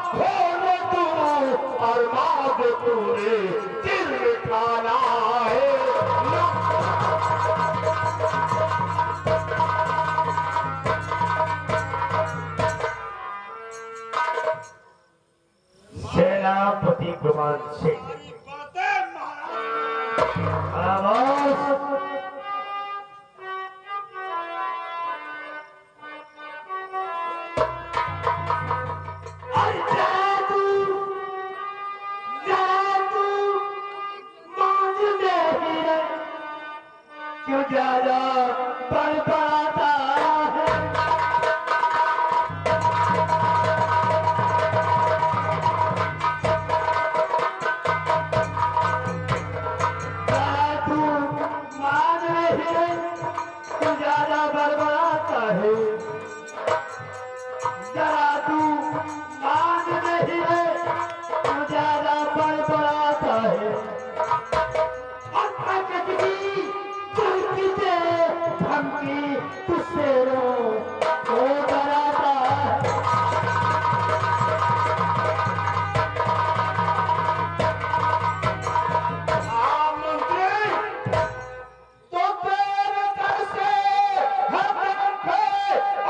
खोल तू और मांग तूने दिल खाना है। सेनापति गुमान सिंह क्यों ज्यादा बड़बड़ाता है। तू मान नहीं है, क्यों ज्यादा बड़बड़ाता है। जरा तू मान नहीं है, क्यों ज्यादा बड़बड़ाता है। धमकी तुझसे वो डराता है। मंत्री तो तेरे घर से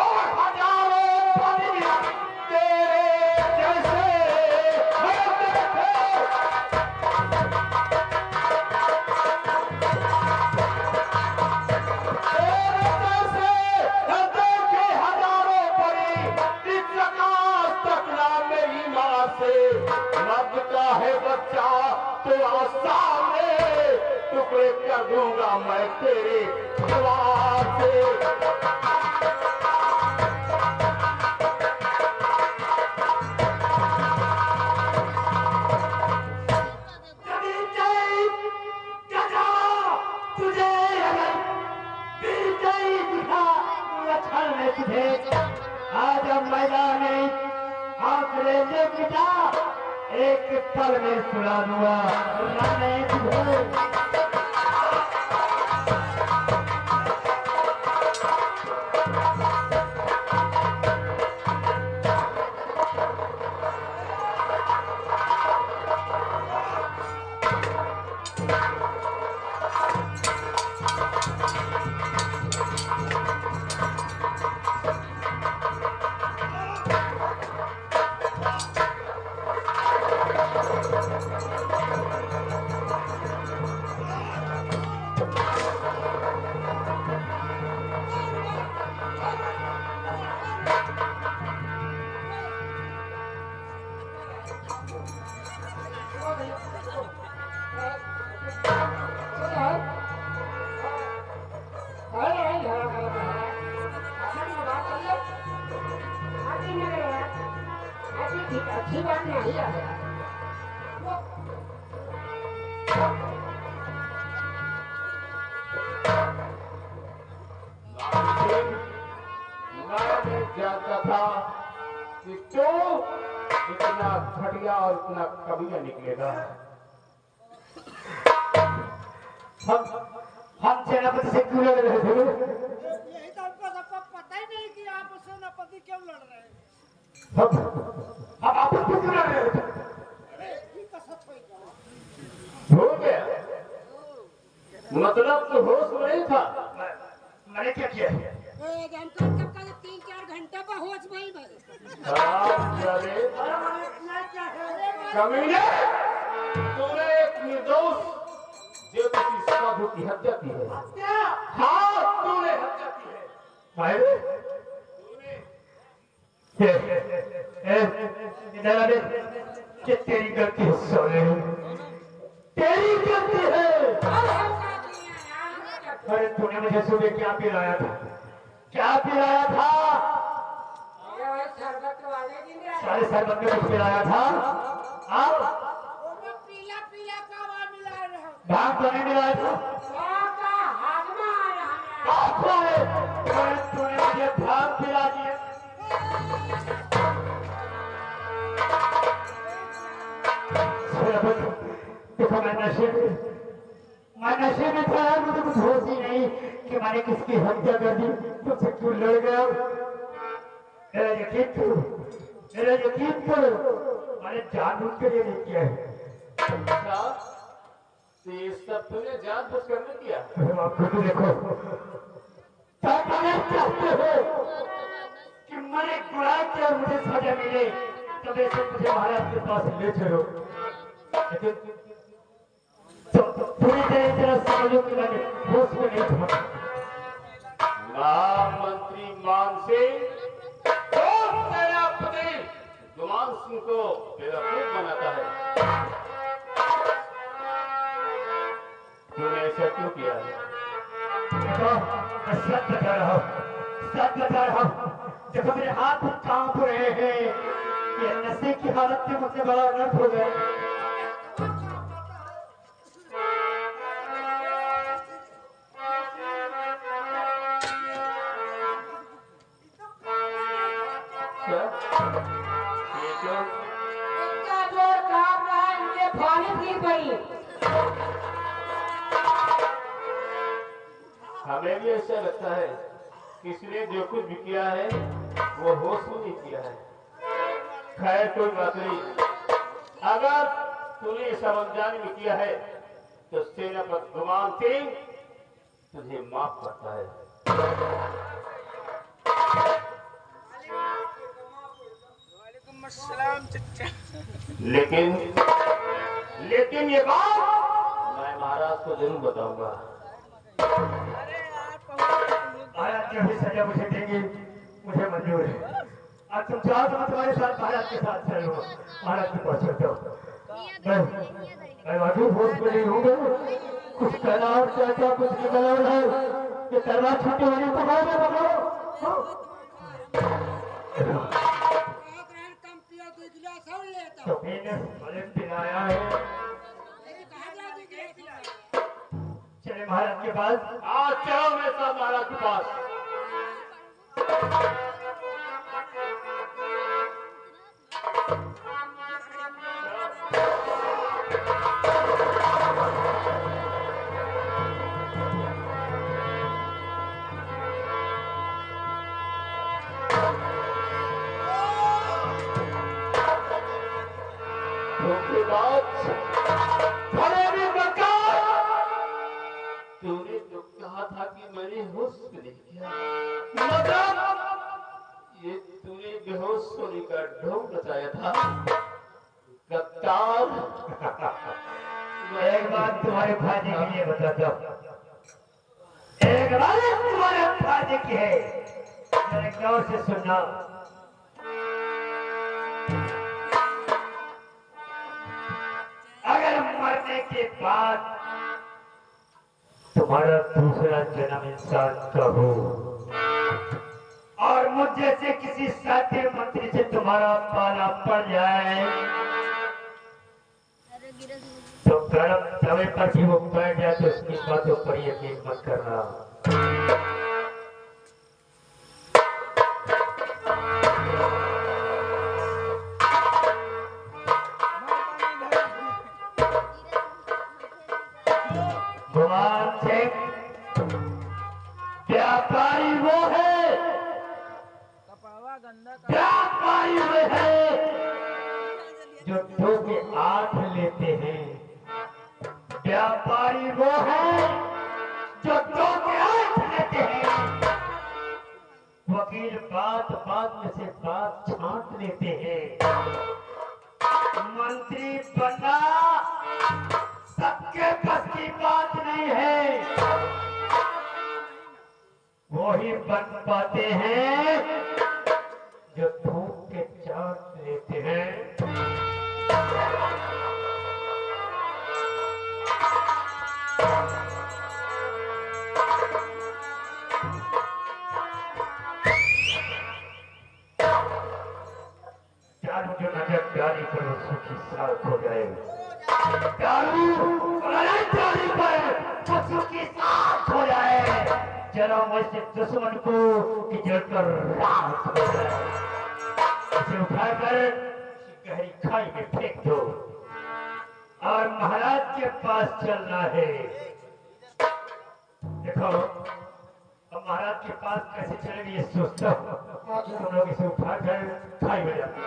और हजारों बनी तेरे जैसे है बच्चा तेरा सामने टुकड़े कर दूंगा मैं तेरे द्वार से। तुझे तुझे आज अब मैदान आंकड़े से पिटा एक पल में सुना दूंगा तुझे। अच्छी बात नहीं है। मैंने जानता था कि तू इतना घटिया और इतना कबिया निकलेगा। हम सेनापति से क्यों लड़ रहे थे? यही तो हमको सबको पता ही नहीं कि आप सेनापति क्यों लड़ रहे हैं। हम आपस में क्यों लड़ रहे थे? हो गया मतलब तो होश में नहीं था। मैंने क्या किया? कब का 3-4 घंटे पर होश में ही कमीने तूने एक निर्दोष ज्योतिषी साधु की हत्या की है। हाँ तूने हत्या की है। तेरी गलती है सोने, तेरी गलती है। अरे तूने मुझे सुबह क्या पिलाया था? क्या पिलाया था? सारे शरबत में कुछ पिलाया था? पीला पीला कावा मिला रहा। भाग तो नहीं मिलाया था? तूने मुझे भाग पिला दिया। देखो मैं नशे में था, मुझे कुछ होश ही नहीं कि मैंने किसकी हत्या कर दी। तुझसे क्यों लड़ गया? मेरा यकीन करो, मैंने जानबूझ कर ये नहीं किया है। अच्छा, तो ये सब तूने जानबूझ कर नहीं किया? आप खुद देखो, क्या चाहते हो कि मैंने गुनाह किया और मुझे सजा मिले, तब ऐसे मुझे महाराज के पास ले चलो। लेकिन तो पूरी तरह समझो कि मैंने होश में नहीं था। महामंत्री मान सिंह तो सेनापति गुमान सिंह को बेवकूफ बनाता है। तूने ऐसा क्यों किया है? मैं सच बता रहा हूँ, सच बता रहा हूँ। देखो मेरे हाथ कांप रहे हैं, ये नशे की हालत में मुझसे बड़ा अनर्थ हो गया। इनका जोर कांप रहा है, इनके फानी गिर पड़ी। हमें भी ऐसा लगता है कि इसने जो कुछ भी किया है वो होश में नहीं किया है। खैर कोई बात नहीं, अगर तूने सब अनजाने में किया है तो सेनापति गुमान सिंह तुझे माफ करता है। लेकिन ये बात मैं महाराज को जरूर बताऊंगा। महाराज जो भी सजा मुझे देंगे मुझे मंजूर है। आज तुम चाहो तो मैं तुम्हारे साथ महाराज के साथ चलूँ, महाराज के पास चलता हूँ। मैं वाकई होश में नहीं हूँ। कुछ कहना और चाहता, कुछ निकला और है ये दरबार छूटे वाली पकड़ो। कम पिया 2 गिलास और लेता तो मैंने भले पिलाया है। चले महाराज के पास। आज चलो मेरे साथ महाराज के पास। तूने तो कहा था कि मैंने होश में नहीं किया, मतलब ये तूने बेहोश होने का ढोंग रचाया था। गद्दार। एक बात तुम्हारे भाजी के लिए बताता हूँ, एक बात तुम्हारे भाजी की है, मेरे गौर से सुनना। अगर मरने के बाद तुम्हारा दूसरा जन्म इंसान का हो और मुझ जैसे किसी साथी मंत्री से तुम्हारा पाला पड़ जाए तो गर्म तवे पर भी वो बैठ जाए तो उसकी बातों पर यकीन मत करना। गुमान सिंह व्यापारी वो है, व्यापारी वो है जो 2 के 8 लेते हैं। व्यापारी वो है जो 2 के 8 लेते हैं। वकील बात बात में से बात छांट लेते हैं। मंत्री बनना सबके बस की बात नहीं है, वही बन पाते हैं जो थूक के चाट लेते हैं। चालू जो नजर डाली पर वो सुखी साख हो जाए, चालू डाली पर वो सुखी साख हो जाए, जरा वैसे दुश्मन को कि जलकर राख हो जाए। इसे उठाकर गहरी खाई में फेंक दो और महाराज के पास चलना है। देखो अब महाराज के पास कैसे चलेगी ये सोचता हूँ। तुम लोग इसे उठाकर खाई में जाते।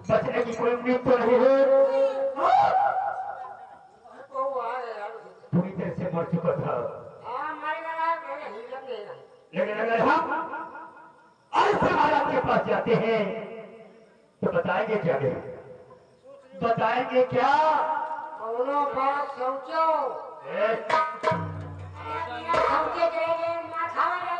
बचने की कोई उम्मीद तो नहीं है। पूरी तरह से मर चुका था। लेकिन अगर हम ऐसे महाराज के पास जाते हैं तो बताएंगे क्या? बताएंगे क्या? बात सोचो समझे करेंगे मार खाएंगे।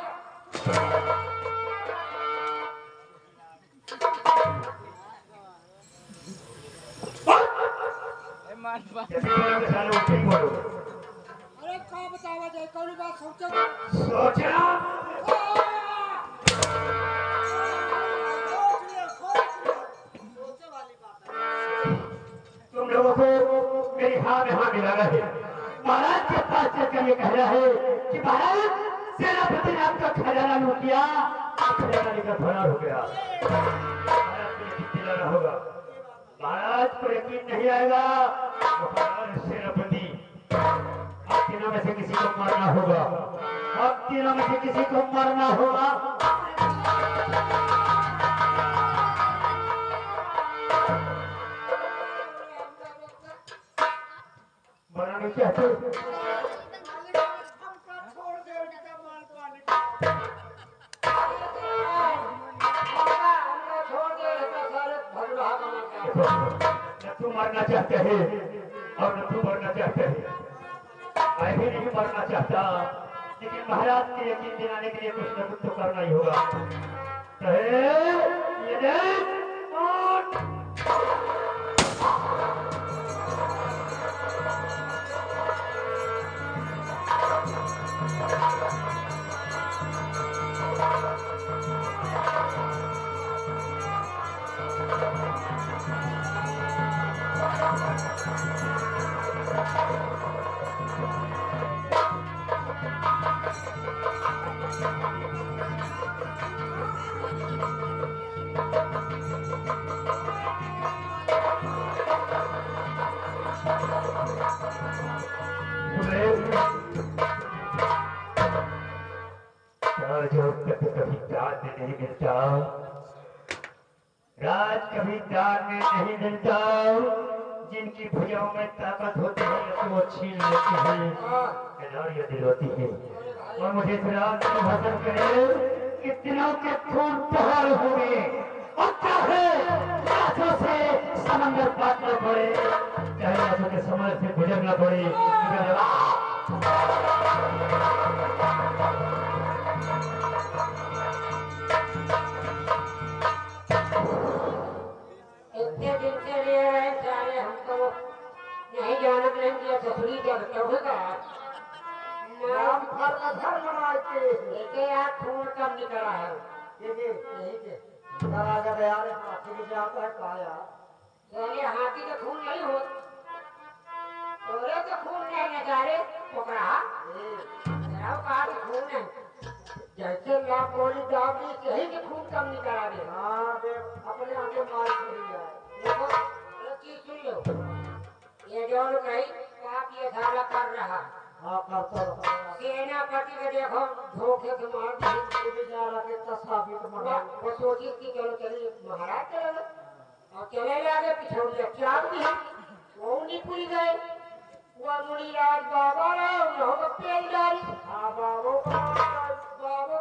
अरे का बतावा जाए कौन बात सोचो सोचना सोचे वाली बात है। तुम लोगों को मेरी हाँ में हाँ मिलाना है। महाराज के पास चलकर ये कह रहा है कि महाराज सेनापति ने आपका खजाना लूट लिया, खजाना लेकर फरार हो गया। महाराज को यकीन दिलाना होगा। महाराज को यकीन नहीं आएगा। वफादार सेनापति, आप तीनों में से किसी को मारना होगा। आप तीनों में से किसी को मारना होगा। मरना नहीं चाहते? हमका छोड़ दे उनका माल पानी छोड़ दे सारे भगवान देखो, न तू मरना चाहते है और न तू मरना चाहते है। मैं भी नहीं मरना चाहता, लेकिन महाराज के यकीन दिलाने के लिए कुछ न कुछ तो करना ही होगा। ये देख, उठ। कभी दान में नहीं मिलता, राज कभी दान में नहीं मिलता। जिनकी भुजाओं में ताकत होती है तो वो छीन लेती है, खिलाड़ियां दिलवाती है। और मुझे राज की भजन करे कितनों के खून बहाल होंगे और चाहे राजों से समंदर पाटना पड़े, चाहे राजों के समर से गुजरना पड़े। इतने दिन से ले रहे सारे हमको नहीं जानत नहीं किया ससुरी जब होगा नाम घर का घर बना के लेके यार खून कब निकला है यही के राजा यार हाथी के जाता है कहा यार चले हाथी का खून नहीं हो तोरे तो खून नहीं नजारे पकड़ा तेरा का खून है जैसे लाभ गोली दाबी यही के खून कम निकला दे हाँ अपने आगे मार दिया देखो एक चीज सुन लो ये जो लोग नहीं आप ये धारा कर रहा हाँ करता सेनापति को देखो धोखे से मार दी बेचारा कितना साबित मरा वो सोची कि चलो चलिए महाराज चले और चले आगे पिछोड़ दिया क्या भी वो नहीं पूरी गए वो मुनिराज बाबा रहा वो पेलदारी हाँ बाबू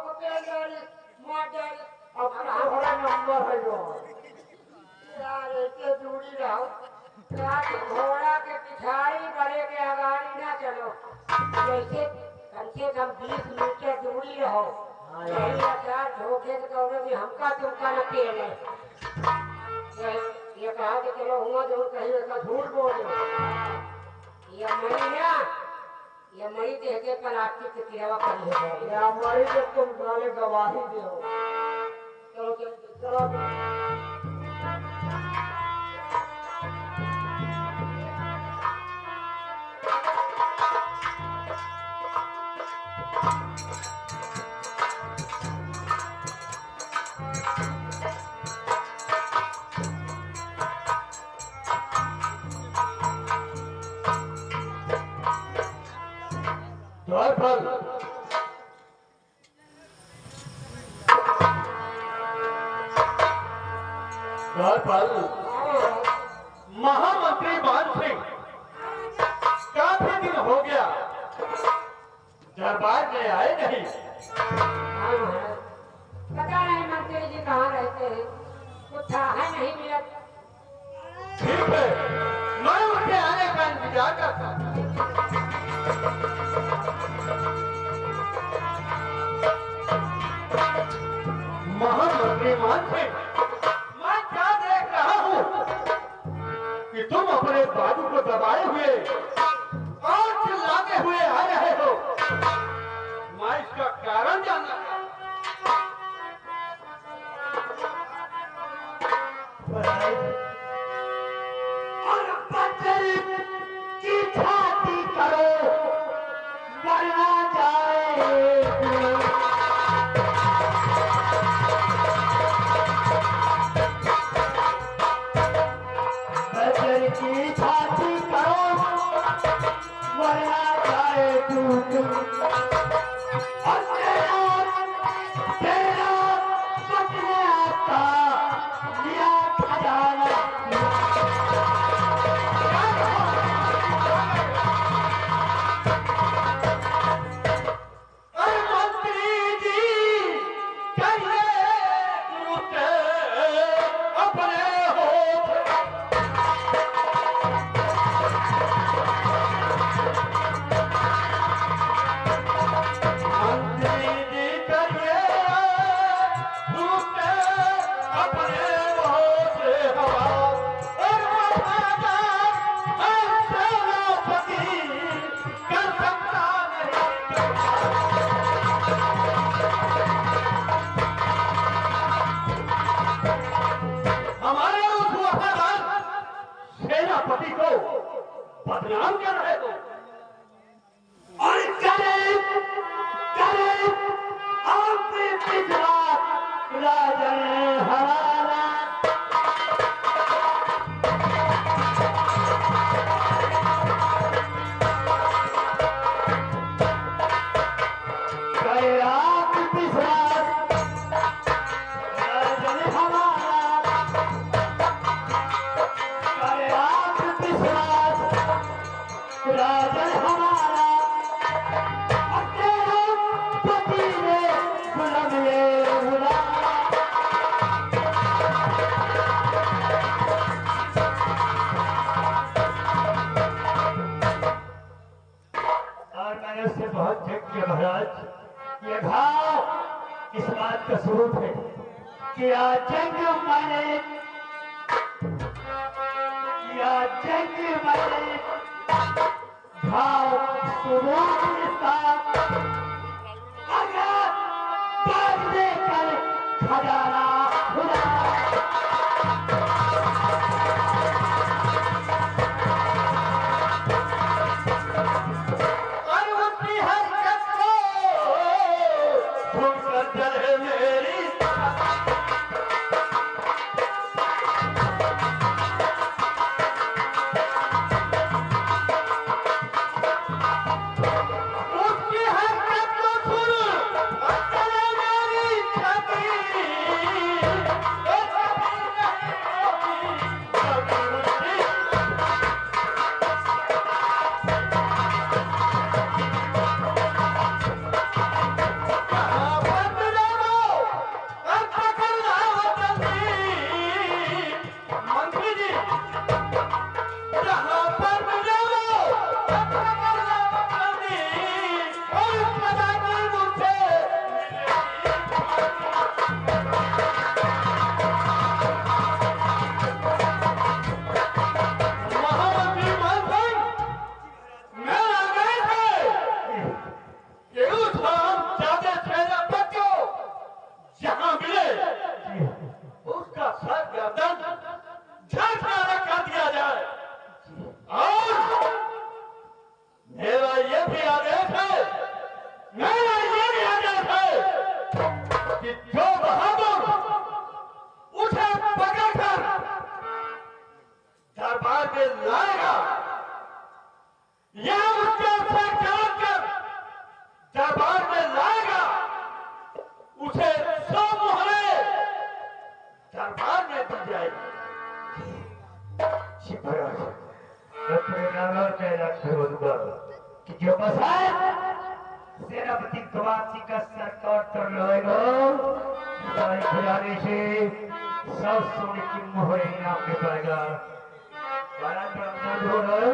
को पेलदारी मार डाली अब हमारा नंबर है जो यार एक जोड़ी रहो घोड़ा के पीछे झाड़ी बड़े के अगाड़ी ना चलो, जैसे कम से कम 20 मीटर दूरी रहो। यही अचार धोखे से कहोगे कि हमका तुमका न पेड़ है। ये कहा कि चलो हुआ जो कहीं का झूठ बोल दो। ये मरी देखे प्लास्टिक के किरावा करी है। या हमारी जब तुम गाले गवाही दो। चलो चलो महामंत्री मान सिंह काफी दिन हो गया दरबार में आए नहीं। पता नहीं मंत्री जी कहाँ रहते हैं, कुछ है नहीं मिला। ठीक है, मैं उनके आने का इंतजार करता हूँ। महामंत्री मान सिंह, मैं क्या देख रहा हूँ कि तुम अपने बाजू को दबाए हुए और चिल्लाते हुए आ रहे हो। मैं इसका कारण जानना और बच्चे की छाती करो मरना जाए। बच्चे की छाती करो मरना जाए तू। और तेरा बचने आता लिया खजाना। सेनापति को बदनाम कर रहे हो और करीब आपने पिछड़ा राजन हमारा। आप पिछड़ा राजन हमारा। आप पिछड़ा राजन हमारा। तेरा पति ने बुलंदे बुला। और मैंने उससे बहुत जंग किया महाराज। ये घाव इस बात का स्वरूप है कि आज जंग मैंने घाव स्वरूप इसका अगर बात देकर खजाना खुदा। उसकी हरकत को सुन, चले मेरी छवि। करूंगा कि जो बसाए सेनापति गवान सिंह का सर काट कर लाएगा सारे खजाने से 100 सोने की मोहर इनाम में पाएगा। महाराज दर्द हो रहा है,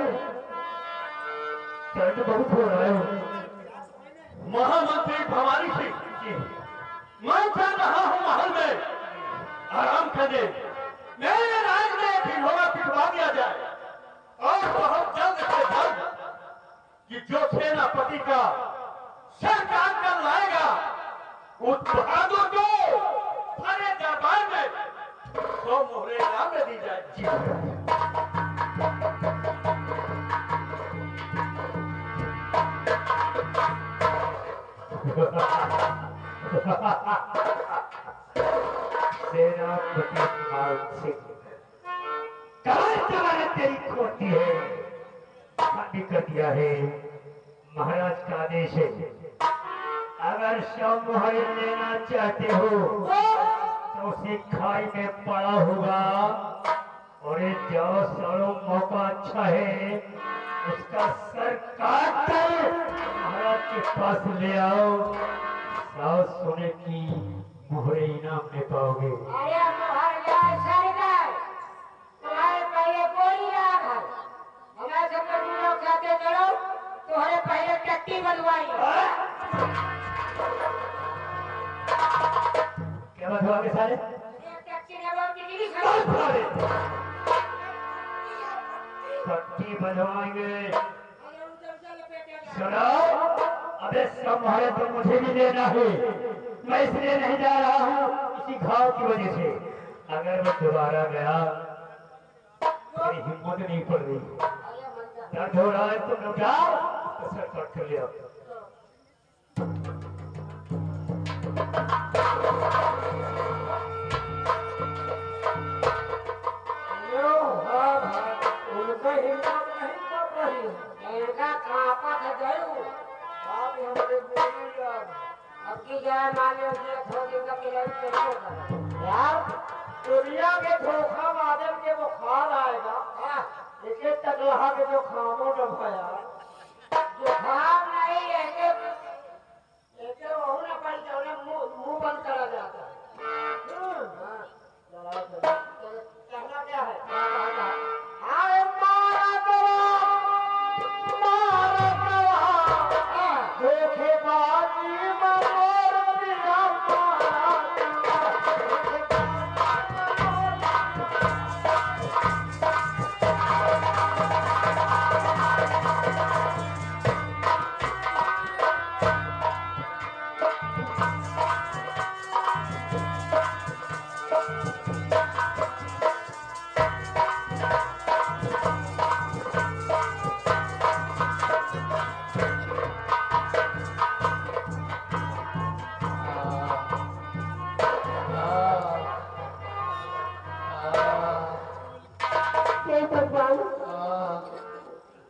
दर्द बहुत हो रहा है। महामंत्री भवानी सिंह जी, मैं चल रहा हूँ महल में आराम करने। मेरे राज में ढिढोरा पिटवा दिया जाए और बहुत जल्द से जल्द कि जो सेनापति का सर काट कर लाएगा उस बहादुर को सारे दरबार में 100 मोहरे इनाम में दी जाए। सेनापति मान सिंह कहाँ तेरी खोती है, खाली कर दिया है। महाराज का आदेश है, अगर 100 मोहर लेना चाहते हो तो उसे खाई में पड़ा होगा और ये जो सालों मौका अच्छा है उसका सर काट कर महाराज के पास ले आओ। 100 सोने की मोहरे इनाम में पाओगे। अरे मोहर जाए सरकार, तुम्हारे पहले गोली आ गई, हमारे सब लोग कहते चलो तुम्हारे पहले टट्टी बनवाई। क्या बनवाओगे सारे? टट्टी ने बोल की टट्टी बनवाएंगे। सुनो, अबे 100 मोहरे तो मुझे भी देना है। मैं इसलिए नहीं जा रहा हूँ इसी घाव की वजह से। अगर मैं दोबारा गया मेरी हिम्मत नहीं पड़ रही। दर्द हो रहा है, तुम लोग जाओ तो सर कट कर ले आओ। उनका हिम्मत नहीं कर रही है। इनका कापा था जरूर। आप हमारे बोले यार, अब की जाए माने उसे थोड़ी का किला चलेगा। यार दुनिया के धोखा मादल के बुखार आएगा, इसे तकलहा के जो खामों में भया जुकाम नहीं है कि वो ना पड़ जाए, मुंह बंद करा जाता है। कहना क्या है? अरे मारा धोखेबाजी मरोड़ दिया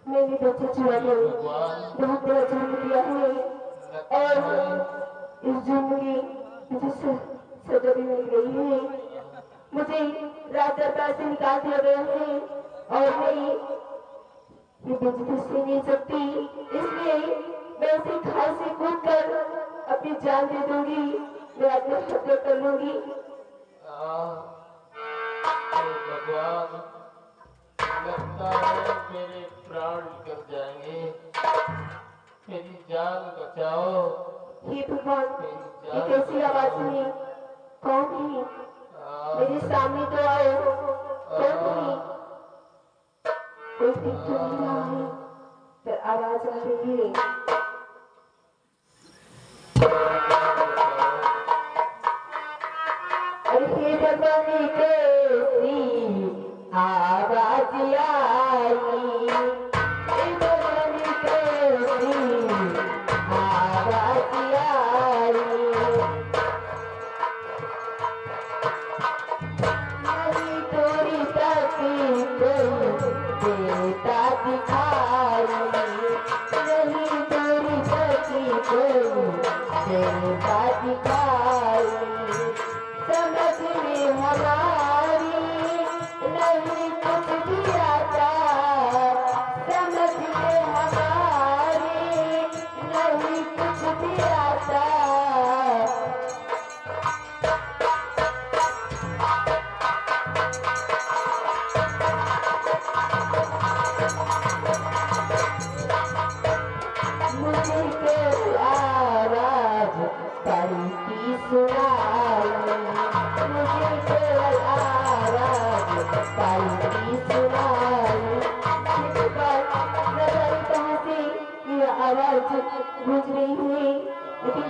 मैंने बच्चे छुआ बहुत बड़ा जुर्म किया है और इस जुर्म की मुझे सजा भी मिल गई है। मुझे रात दरबार से निकाल दिया गया है और मैं ये बेइज्जती से नहीं सकती, इसलिए मैं इसे खाई से कूद कर अपनी जान दे दूंगी। मैं आत्महत्या कर लूंगी। भगवान, लगता है मेरे प्राण निकल जाएंगे, मेरी जान बचाओ। हे भगवान, ये कैसी आवाज सुनी? कौन है? मेरे सामने तो आओ। कौन है? कोई दिख तो नहीं रहा है, पर आवाज आ रही है। अरे हे भगवान, कैसी आवाज आई? हे भगवान, कैसी आवाज आई? नहीं थोड़ी तकी कोई देता दिखाई, नहीं थोड़ी तकी कोई देता दिखाई। समझ में हमारी नहीं कुछ भी आता, समझ में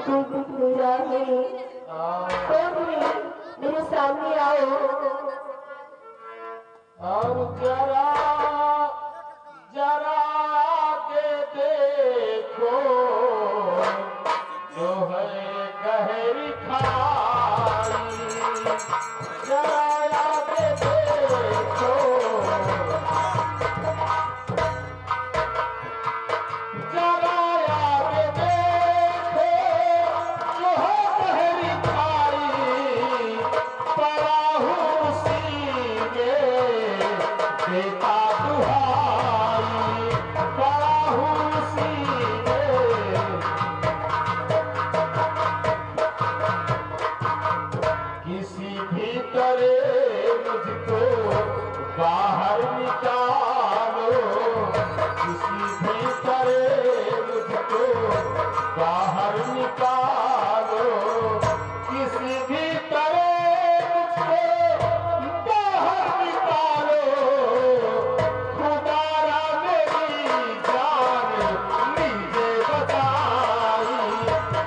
कोई दिख नहीं रहा है। कौन है? मेरे सामने आओ। और जरा जरा के देखो जो है गहरी खाई, जरा के देखो, जरा के देखो जो है गहरी खाई, पड़ा हूँ सीने देता दुहाई, पड़ा हूँ सीने। किसी भी तरह मुझको बाहर निकालो, किसी भी तरह मुझको बाहर निकालो, किसी भी तरह मुझको बाहर निकालो। खुदारा मेरी जान लीजे बचाई,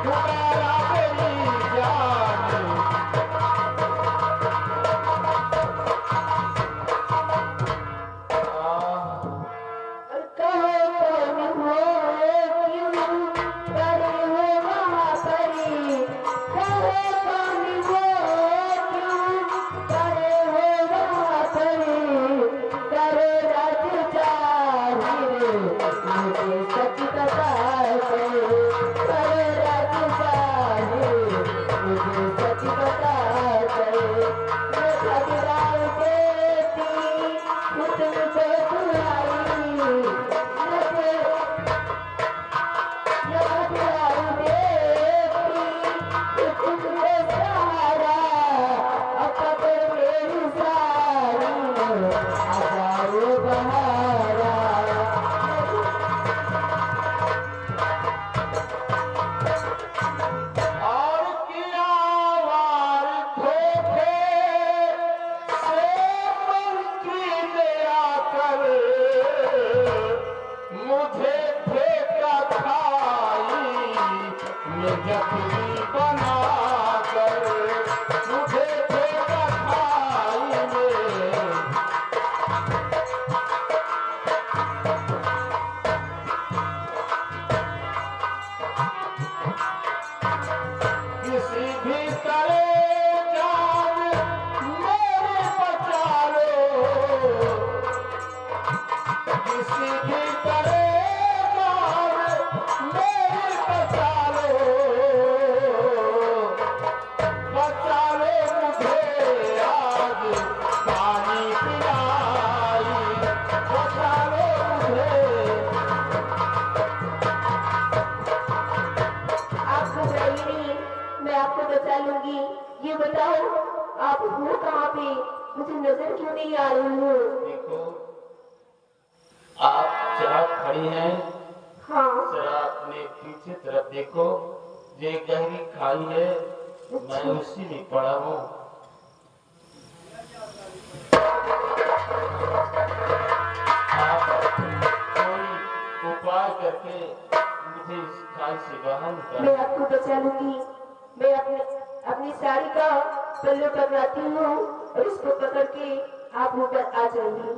खुदारा मेरी जान। कहो कौन हो, क्यों करे हो वहाँ परी? कहो कौन हो, क्यों करे हो वहाँ परी? करो राज जाहिर, मुझे सच बता दो। करो राज जाहिर, मुझे सच बता दो। मैं घबराई देती हूँ तुमको बुराई, और किया वार धोखे से मंत्री ले आकर, मुझे फेंका खाई में जखमी बना कर, मुझे फेंका खाई में। किसी भी तरह जान मेरे बचा लो, किसी भी तरह जान मेरे बचा लो, बचा लो मुझे आज पानी पिलाई, बचा लो मुझे। आप घबराइए नहीं, मैं आपको बचा लूंगी। ये बताओ आप हो कहाँ पे? मुझे नजर क्यों नहीं आ रही हो? देखो आप जहाँ खड़ी हैं, हाँ जरा अपने पीछे तरफ देखो, ये गहरी खाई है, मैं उसी में पड़ा हूँ। आप कोई उपाय करके मुझे इस खाई से बाहर मैं निकाल। आपको बचा लूंगी। मैं अपनी साड़ी का पल्लू पकड़ाती हूँ और उसको पकड़ के आप ऊपर आ जाएंगी।